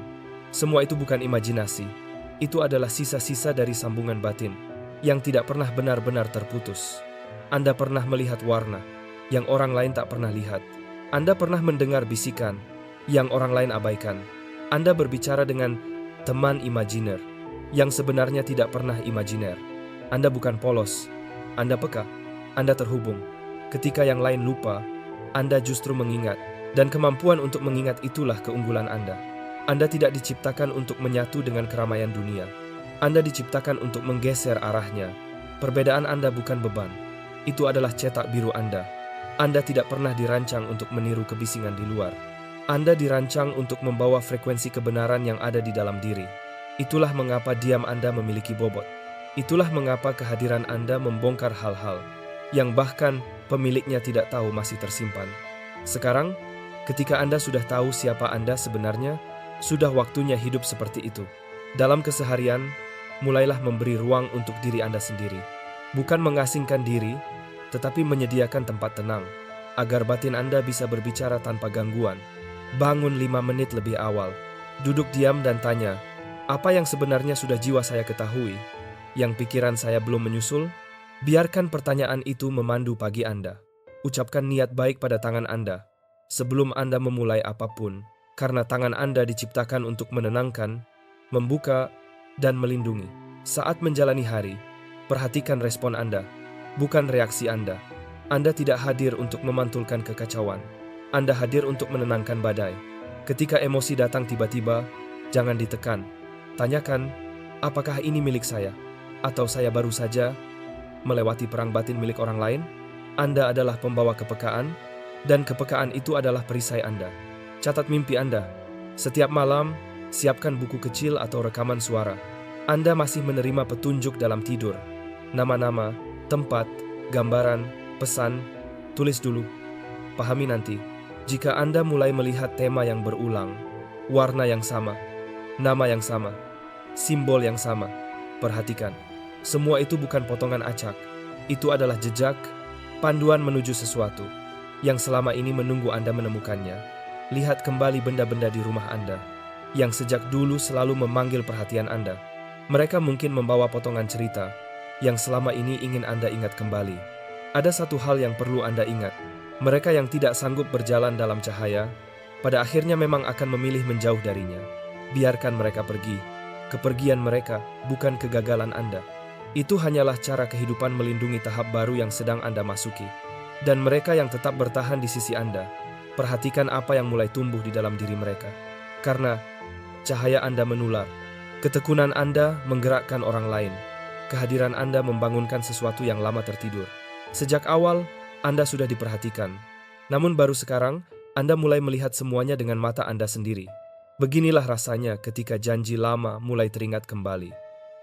Semua itu bukan imajinasi, itu adalah sisa-sisa dari sambungan batin, yang tidak pernah benar-benar terputus. Anda pernah melihat warna, yang orang lain tak pernah lihat. Anda pernah mendengar bisikan, yang orang lain abaikan. Anda berbicara dengan teman imajiner, yang sebenarnya tidak pernah imajiner. Anda bukan polos, Anda peka, Anda terhubung. Ketika yang lain lupa, Anda justru mengingat, dan kemampuan untuk mengingat itulah keunggulan Anda. Anda tidak diciptakan untuk menyatu dengan keramaian dunia. Anda diciptakan untuk menggeser arahnya. Perbedaan Anda bukan beban, itu adalah cetak biru Anda. Anda tidak pernah dirancang untuk meniru kebisingan di luar. Anda dirancang untuk membawa frekuensi kebenaran yang ada di dalam diri. Itulah mengapa diam Anda memiliki bobot. Itulah mengapa kehadiran Anda membongkar hal-hal yang bahkan pemiliknya tidak tahu masih tersimpan. Sekarang, ketika Anda sudah tahu siapa Anda sebenarnya, sudah waktunya hidup seperti itu. Dalam keseharian, mulailah memberi ruang untuk diri Anda sendiri. Bukan mengasingkan diri, tetapi menyediakan tempat tenang, agar batin Anda bisa berbicara tanpa gangguan. Bangun 5 menit lebih awal, duduk diam dan tanya, apa yang sebenarnya sudah jiwa saya ketahui, yang pikiran saya belum menyusul? Biarkan pertanyaan itu memandu pagi Anda. Ucapkan niat baik pada tangan Anda, sebelum Anda memulai apapun, karena tangan Anda diciptakan untuk menenangkan, membuka, dan melindungi. Saat menjalani hari, perhatikan respon Anda, bukan reaksi Anda. Anda tidak hadir untuk memantulkan kekacauan. Anda hadir untuk menenangkan badai. Ketika emosi datang tiba-tiba, jangan ditekan. Tanyakan, apakah ini milik saya? Atau saya baru saja melewati perang batin milik orang lain? Anda adalah pembawa kepekaan, dan kepekaan itu adalah perisai Anda. Catat mimpi Anda. Setiap malam, siapkan buku kecil atau rekaman suara. Anda masih menerima petunjuk dalam tidur. Nama-nama, tempat, gambaran, pesan, tulis dulu. Pahami nanti. Jika Anda mulai melihat tema yang berulang, warna yang sama, nama yang sama, simbol yang sama, perhatikan. Semua itu bukan potongan acak. Itu adalah jejak, panduan menuju sesuatu, yang selama ini menunggu Anda menemukannya. Lihat kembali benda-benda di rumah Anda, yang sejak dulu selalu memanggil perhatian Anda. Mereka mungkin membawa potongan cerita, yang selama ini ingin Anda ingat kembali. Ada satu hal yang perlu Anda ingat. Mereka yang tidak sanggup berjalan dalam cahaya, pada akhirnya memang akan memilih menjauh darinya. Biarkan mereka pergi. Kepergian mereka bukan kegagalan Anda. Itu hanyalah cara kehidupan melindungi tahap baru yang sedang Anda masuki. Dan mereka yang tetap bertahan di sisi Anda, perhatikan apa yang mulai tumbuh di dalam diri mereka. Karena cahaya Anda menular, ketekunan Anda menggerakkan orang lain, kehadiran Anda membangunkan sesuatu yang lama tertidur. Sejak awal, Anda sudah diperhatikan. Namun baru sekarang, Anda mulai melihat semuanya dengan mata Anda sendiri. Beginilah rasanya ketika janji lama mulai teringat kembali.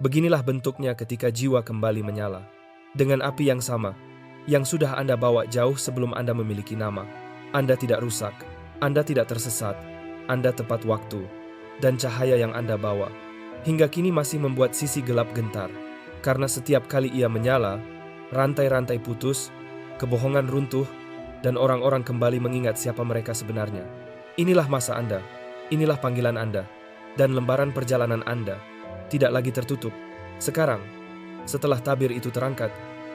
Beginilah bentuknya ketika jiwa kembali menyala. Dengan api yang sama, yang sudah Anda bawa jauh sebelum Anda memiliki nama. Anda tidak rusak, Anda tidak tersesat, Anda tepat waktu, dan cahaya yang Anda bawa hingga kini masih membuat sisi gelap gentar. Karena setiap kali ia menyala, rantai-rantai putus, kebohongan runtuh, dan orang-orang kembali mengingat siapa mereka sebenarnya. Inilah masa Anda, inilah panggilan Anda, dan lembaran perjalanan Anda tidak lagi tertutup. Sekarang, setelah tabir itu terangkat,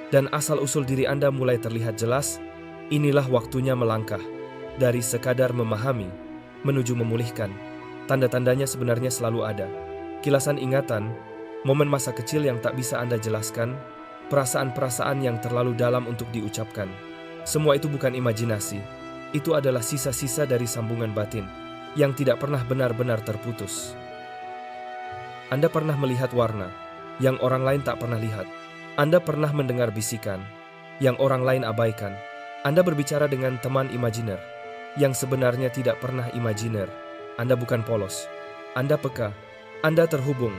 dan asal-usul diri Anda mulai terlihat jelas, inilah waktunya melangkah. Dari sekadar memahami, menuju memulihkan. Tanda-tandanya sebenarnya selalu ada. Kilasan ingatan, momen masa kecil yang tak bisa Anda jelaskan, perasaan-perasaan yang terlalu dalam untuk diucapkan. Semua itu bukan imajinasi, itu adalah sisa-sisa dari sambungan batin yang tidak pernah benar-benar terputus. Anda pernah melihat warna yang orang lain tak pernah lihat. Anda pernah mendengar bisikan yang orang lain abaikan. Anda berbicara dengan teman imajiner yang sebenarnya tidak pernah imajiner. Anda bukan polos, Anda peka, Anda terhubung.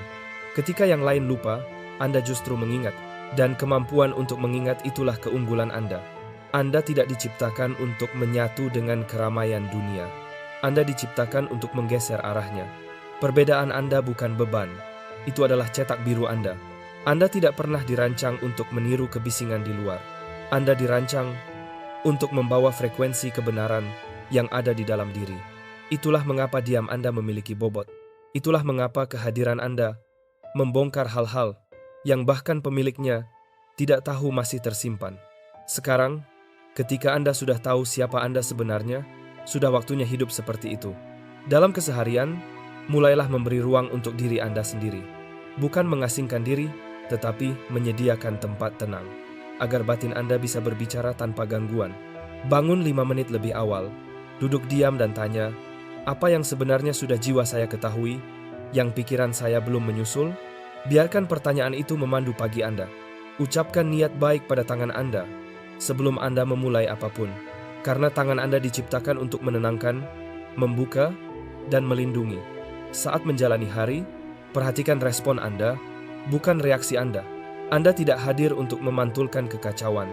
Ketika yang lain lupa, Anda justru mengingat. Dan kemampuan untuk mengingat itulah keunggulan Anda. Anda tidak diciptakan untuk menyatu dengan keramaian dunia. Anda diciptakan untuk menggeser arahnya. Perbedaan Anda bukan beban. Itu adalah cetak biru Anda. Anda tidak pernah dirancang untuk meniru kebisingan di luar. Anda dirancang untuk membawa frekuensi kebenaran yang ada di dalam diri. Itulah mengapa diam Anda memiliki bobot. Itulah mengapa kehadiran Anda membongkar hal-hal yang bahkan pemiliknya tidak tahu masih tersimpan. Sekarang, ketika Anda sudah tahu siapa Anda sebenarnya, sudah waktunya hidup seperti itu. Dalam keseharian, mulailah memberi ruang untuk diri Anda sendiri. Bukan mengasingkan diri, tetapi menyediakan tempat tenang, agar batin Anda bisa berbicara tanpa gangguan. Bangun 5 menit lebih awal, duduk diam dan tanya, apa yang sebenarnya sudah jiwa saya ketahui, yang pikiran saya belum menyusul? Biarkan pertanyaan itu memandu pagi Anda. Ucapkan niat baik pada tangan Anda sebelum Anda memulai apapun. Karena tangan Anda diciptakan untuk menenangkan, membuka, dan melindungi. Saat menjalani hari, perhatikan respon Anda, bukan reaksi Anda. Anda tidak hadir untuk memantulkan kekacauan.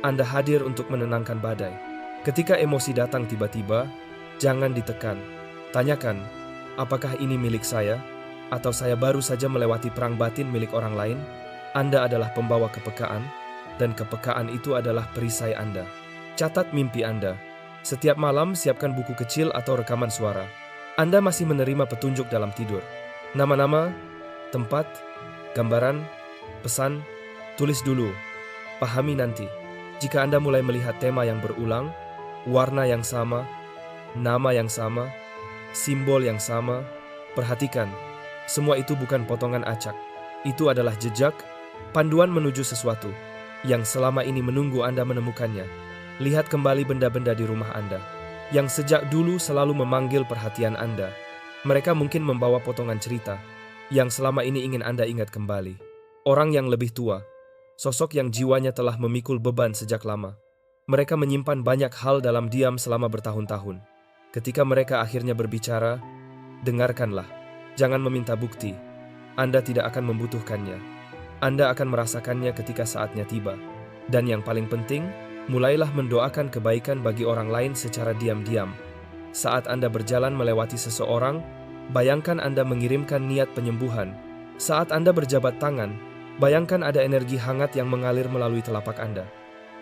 Anda hadir untuk menenangkan badai. Ketika emosi datang tiba-tiba, jangan ditekan. Tanyakan, apakah ini milik saya? Atau saya baru saja melewati perang batin milik orang lain? Anda adalah pembawa kepekaan, dan kepekaan itu adalah perisai Anda. Catat mimpi Anda. Setiap malam siapkan buku kecil atau rekaman suara. Anda masih menerima petunjuk dalam tidur. Nama-nama, tempat, gambaran, pesan, tulis dulu. Pahami nanti. Jika Anda mulai melihat tema yang berulang, warna yang sama, nama yang sama, simbol yang sama, perhatikan. Semua itu bukan potongan acak. Itu adalah jejak, panduan menuju sesuatu yang selama ini menunggu Anda menemukannya. Lihat kembali benda-benda di rumah Anda yang sejak dulu selalu memanggil perhatian Anda. Mereka mungkin membawa potongan cerita yang selama ini ingin Anda ingat kembali. Orang yang lebih tua, sosok yang jiwanya telah memikul beban sejak lama. Mereka menyimpan banyak hal dalam diam selama bertahun-tahun. Ketika mereka akhirnya berbicara, dengarkanlah. Jangan meminta bukti. Anda tidak akan membutuhkannya. Anda akan merasakannya ketika saatnya tiba. Dan yang paling penting, mulailah mendoakan kebaikan bagi orang lain secara diam-diam. Saat Anda berjalan melewati seseorang, bayangkan Anda mengirimkan niat penyembuhan. Saat Anda berjabat tangan, bayangkan ada energi hangat yang mengalir melalui telapak Anda.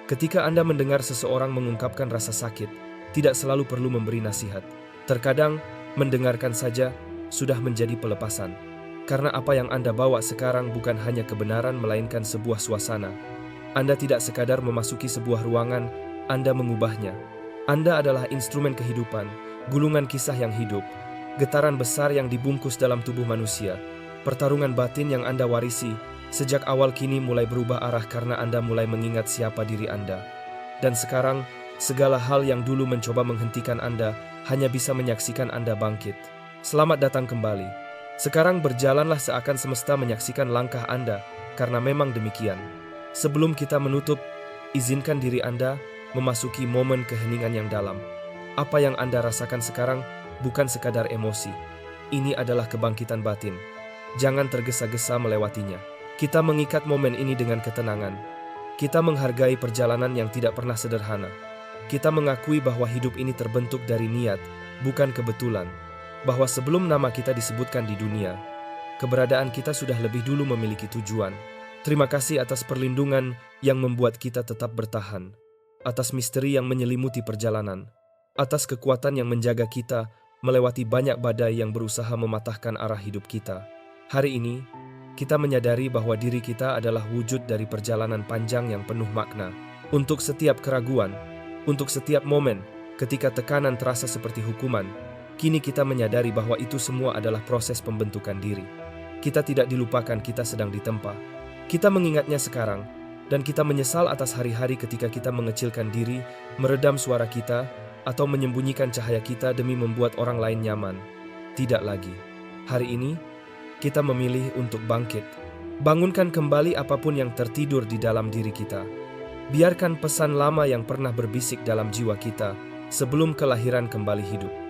Ketika Anda mendengar seseorang mengungkapkan rasa sakit, tidak selalu perlu memberi nasihat. Terkadang, mendengarkan saja sudah menjadi pelepasan. Karena apa yang Anda bawa sekarang bukan hanya kebenaran melainkan sebuah suasana. Anda tidak sekadar memasuki sebuah ruangan, Anda mengubahnya. Anda adalah instrumen kehidupan, gulungan kisah yang hidup, getaran besar yang dibungkus dalam tubuh manusia. Pertarungan batin yang Anda warisi sejak awal kini mulai berubah arah karena Anda mulai mengingat siapa diri Anda. Dan sekarang, segala hal yang dulu mencoba menghentikan Anda hanya bisa menyaksikan Anda bangkit. Selamat datang kembali. Sekarang berjalanlah seakan semesta menyaksikan langkah Anda, karena memang demikian. Sebelum kita menutup, izinkan diri Anda memasuki momen keheningan yang dalam. Apa yang Anda rasakan sekarang bukan sekadar emosi. Ini adalah kebangkitan batin. Jangan tergesa-gesa melewatinya. Kita mengikat momen ini dengan ketenangan. Kita menghargai perjalanan yang tidak pernah sederhana. Kita mengakui bahwa hidup ini terbentuk dari niat, bukan kebetulan. Bahwa sebelum nama kita disebutkan di dunia, keberadaan kita sudah lebih dulu memiliki tujuan. Terima kasih atas perlindungan yang membuat kita tetap bertahan, atas misteri yang menyelimuti perjalanan, atas kekuatan yang menjaga kita melewati banyak badai yang berusaha mematahkan arah hidup kita. Hari ini, kita menyadari bahwa diri kita adalah wujud dari perjalanan panjang yang penuh makna. Untuk setiap keraguan, untuk setiap momen ketika tekanan terasa seperti hukuman, kini kita menyadari bahwa itu semua adalah proses pembentukan diri. Kita tidak dilupakan, kita sedang ditempa. Kita mengingatnya sekarang, dan kita menyesal atas hari-hari ketika kita mengecilkan diri, meredam suara kita, atau menyembunyikan cahaya kita demi membuat orang lain nyaman. Tidak lagi. Hari ini, kita memilih untuk bangkit. Bangunkan kembali apapun yang tertidur di dalam diri kita. Biarkan pesan lama yang pernah berbisik dalam jiwa kita sebelum kelahiran kembali hidup.